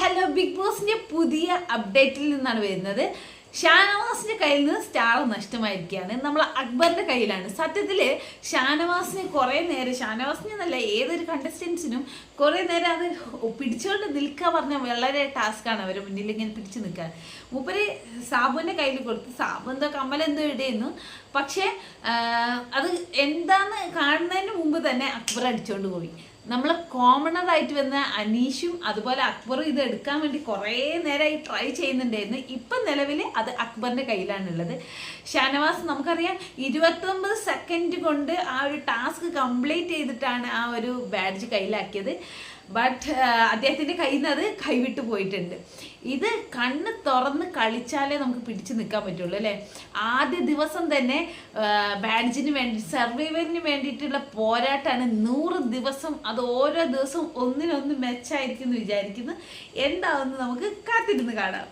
Hello, big ബോസിന്റെ പുതിയ അപ്ഡേറ്റിൽ നിന്നാണ് വരുന്നത്. ഷാനവാസിന്റെ കയ്യിൽ നിന്ന് സ്റ്റാർ നഷ്ടമായിരിക്കുകയാണ്. നമ്മൾ അക്ബറിന്റെ കയ്യിലാണ്. സത്യത്തില് ഷാനവാസിന് കുറെ നേരം, ഷാനവാസിന് എന്നല്ല ഏതൊരു കണ്ടസ്റ്റൻസിനും കുറെ നേരം അത് പിടിച്ചുകൊണ്ട് നിൽക്കുക പറഞ്ഞാൽ വളരെ ടാസ്ക്കാണ്. അവരെ മുന്നിൽ ഇങ്ങനെ പിടിച്ചു നിൽക്കാൻ. മൂപ്പര് സാബുവിന്റെ കയ്യിൽ കൊടുത്ത് സാബു എന്തോ കമ്മലെന്തോ ഇടയുന്നു. പക്ഷെ അത് എന്താന്ന് കാണുന്നതിന് മുമ്പ് തന്നെ അക്ബർ അടിച്ചോണ്ട് പോയി. നമ്മൾ കോമണറായിട്ട് വന്ന അനീഷും അതുപോലെ അക്ബറും ഇത് എടുക്കാൻ വേണ്ടി കുറേ നേരമായി ട്രൈ ചെയ്യുന്നുണ്ടായിരുന്നു. ഇപ്പം നിലവിൽ അത് അക്ബറിൻ്റെ കയ്യിലാണുള്ളത്. ഷാനവാസ് നമുക്കറിയാം 29 സെക്കൻഡ് കൊണ്ട് ആ ഒരു ടാസ്ക് കംപ്ലീറ്റ് ചെയ്തിട്ടാണ് ആ ഒരു ബാഡ്ജ് കയ്യിലാക്കിയത്. ബട്ട് അദ്ദേഹത്തിൻ്റെ കയ്യിൽ നിന്ന് അത് കൈവിട്ട് പോയിട്ടുണ്ട്. ഇത് കണ്ണ് തുറന്ന് കളിച്ചാലേ നമുക്ക് പിടിച്ചു നിൽക്കാൻ പറ്റുള്ളൂ അല്ലേ. ആദ്യ ദിവസം തന്നെ ബാഡ്ജിന് വേണ്ടി, സർവൈവലിന് വേണ്ടിയിട്ടുള്ള പോരാട്ടമാണ്. 100 ദിവസം, അത് ഓരോ ദിവസവും ഒന്നിനൊന്ന് മെച്ചായിരിക്കും എന്ന് വിചാരിക്കുന്നു. എന്താവുമെന്ന് നമുക്ക് കാത്തിരുന്ന് കാണാം.